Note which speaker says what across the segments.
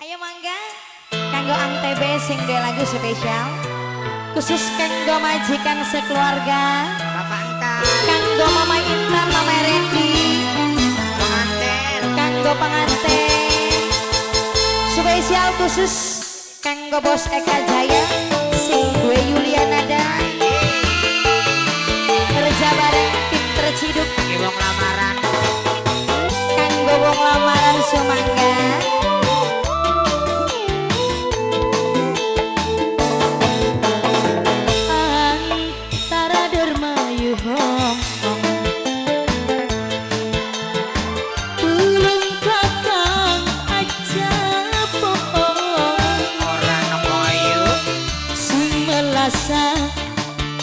Speaker 1: Ayo mangga, kanggo Ang TB sing duwe lagu spesial khusus kanggo majikan sekeluarga.
Speaker 2: Bapak Entar,
Speaker 1: Kanggo Mama Intan, Mama Randy,
Speaker 2: pengantin,
Speaker 1: kanggo pengantin. Spesial khusus kanggo Bos Eka Jaya sing duwe Yulianada. Kerja bareng tim terciduk
Speaker 2: iki wong lamaran.
Speaker 1: kanggo wong lamaran sumangga.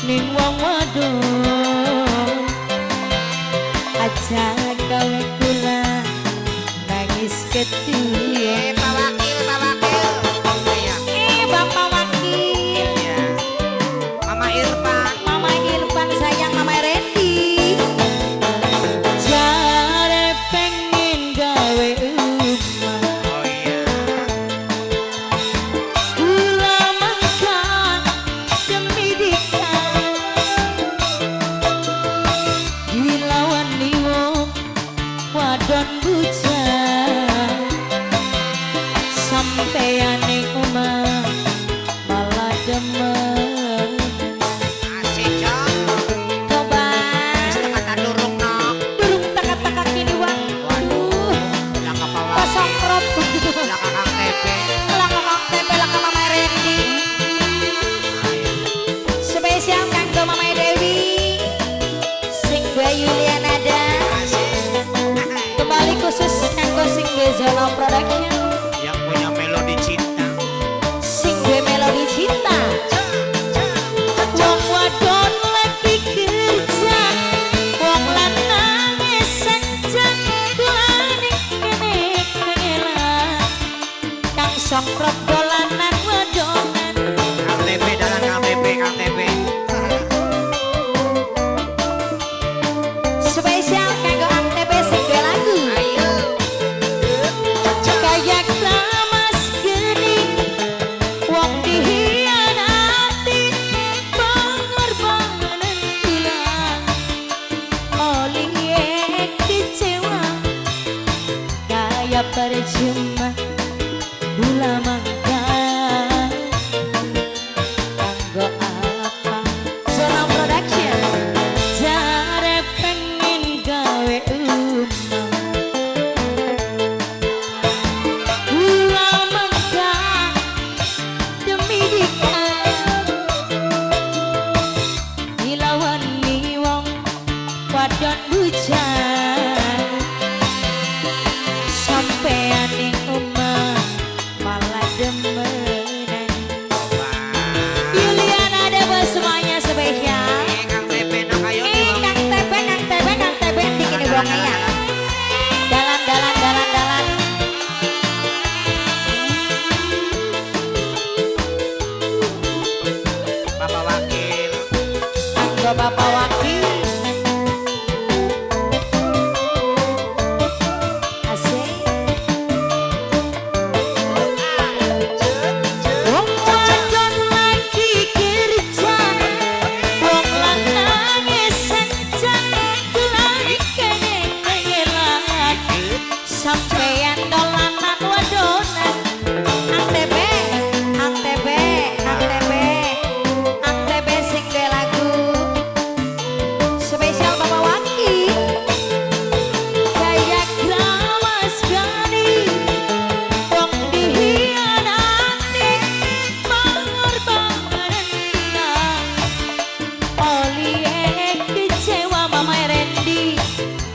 Speaker 1: Ning wong wadon aja gawe kula nangis ketuwe.
Speaker 2: Pak Wakil, Pak Wakil. Iya,
Speaker 1: Bapak Wakil,
Speaker 2: iya. Mama Irfan,
Speaker 1: Mama Irfan sayang Mama Randy. Jare pengen gawe umah
Speaker 2: oh iya.
Speaker 1: kula makan demi dika dilawan wong wadon bujang sampeyan ning omah malah demen.
Speaker 2: Asik, Jong.
Speaker 1: Coba
Speaker 2: Wis tengah durung nok.
Speaker 1: durung teka-teka kini wang. Waduh,
Speaker 2: Lah ka Pak
Speaker 1: kosong
Speaker 2: Wakil,
Speaker 1: perut.
Speaker 2: lah ka Kang TB.
Speaker 1: Laka Kang Tempe, laka Mama Randy. Spesial kanggo Mama Dewi sing duwe Yulianada.
Speaker 2: Asik.
Speaker 1: Kembali khusus kanggo sing duwe Zona Production
Speaker 2: Yang punya melodi cinta.
Speaker 1: sing duwe Melodi Cinta. Wong wadon lagi kerja, wong lanang senjang kulane kene kelan. Kang songkrok dolanan wadonan.
Speaker 2: Kang TB dalan Kang TB, Kang TB.
Speaker 1: Spesial kanggo Ang TB sing duwe lagu.
Speaker 2: Ayo.
Speaker 1: Kayak tamas geni, wong dihianati, pengorbanan hilang. Oleh kecewa, kayak percuma, gula mangga. Kanggo apa? Zona Production. Jare pengen gawe umah kula mangga demi dika dilawan wong wadon bujang sampeyan ning omah malah demenan. Yulianada buat semuanya spesial.
Speaker 2: Kang TB nok ayo di wong.
Speaker 1: Kang TB, Kang TB, Kang TB dikini wongnya ya. Dalan.
Speaker 2: Bapak Wakil.
Speaker 1: Kanggo Bapak Wakil. Asik. Wong wadon lagi kerja, wong lanang senjang kulane kene kelan. Sampeyan dolanan wadonan. Ang TB, Ang TB, Ang TB, Ang TB sing duwe lagu spesial Bapak Wakil. Kayak grawas gani, wong dihianati, pengorbanan hilang. Oleh kecewa Mama Randy,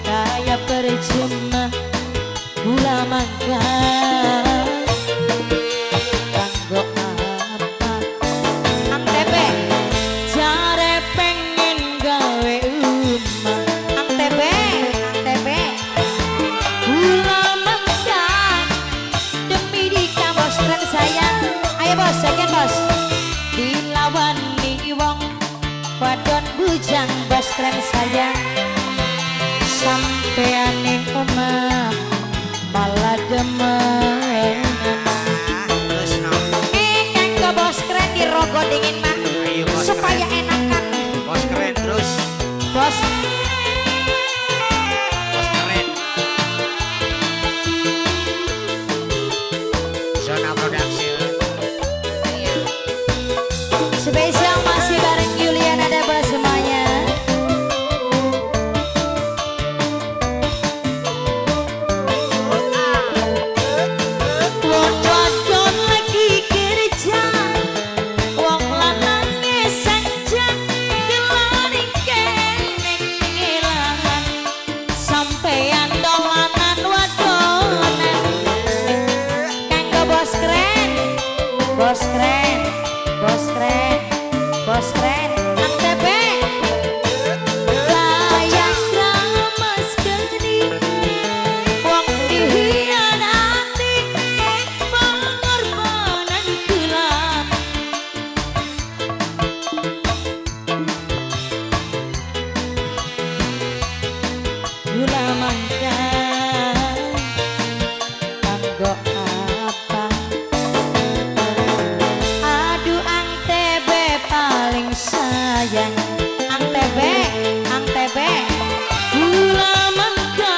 Speaker 1: kayak percuma gula mangga. Kanggo apa? Ang TB jare pengen gawe umah. Ang TB gula mangga demi dika bos dan sayang. Ayo bos, second bos. Dilawan wong wadon bujang bos dan sayang. Sampeyan ning omah malah demen. bos keren, bos keren, bos keren. ANTB gaya kramas geni, wong dihianati pengorbanan gelap. Gula mangka kanggo apa? Aduh ANTB paling sayang, ANTB, ANTB. Gula mangka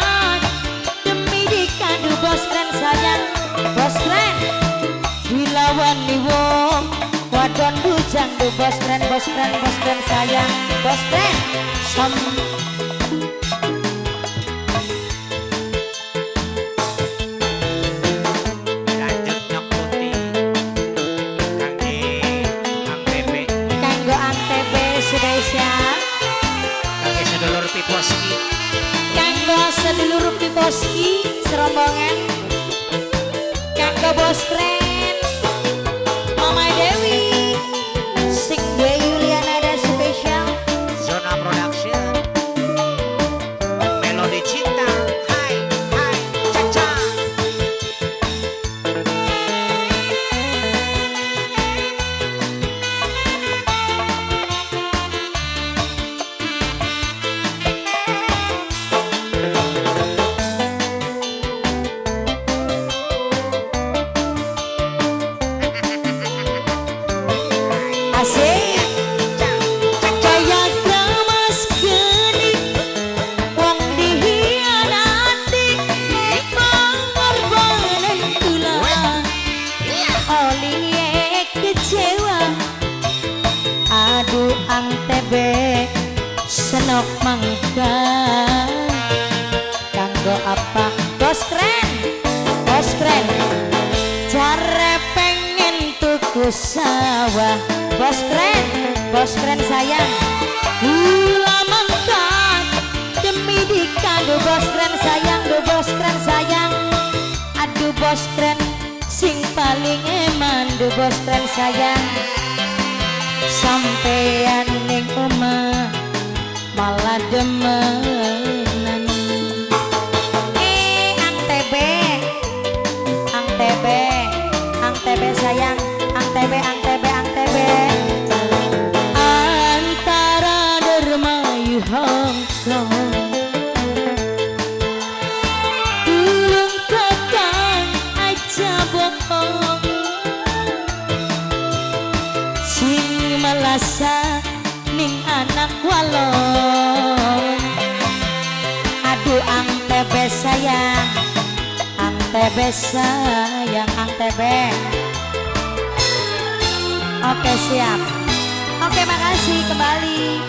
Speaker 1: demi dikandung bos keren sayang, bos keren. Dilawan nih wong wadon bujang du bos keren, bos keren, bos keren sayang, bos keren.
Speaker 2: Lanjut Nok Putih kangge Kang Pepe
Speaker 1: Kanggo ANTB spesial,
Speaker 2: kangge sedulur Piposki
Speaker 1: kanggo sedulur Piposki serombongan, kanggo bos keren Mama Dewi sing gue Yuliana ada spesial.
Speaker 2: Zona Production Melodi Cinta. Hai hai Caca.
Speaker 1: Asik kaya kramas geni, wong dihianati pengorbanan kula. Olie kecewa, aduh ANTB senok mangka kanggo apa? Bos keren, bos keren. Jare pengen tuku sawah, bos keren sayang. Gula mangka demi dikandung bos keren sayang, do bos keren sayang. Aduh bos keren sing paling eman, do bos keren sayang. Sampean ning omah malah demenan. ANTB, ANTB, ANTB sayang, ANTB, ANTB, ANTB. Antara dermayu Hongkong, belum kakang aja bohong. Sing melasa ning anak walong. Aduh ANTB sayang, ANTB sayang, ANTB. Oke siap. Oke makasih kembali.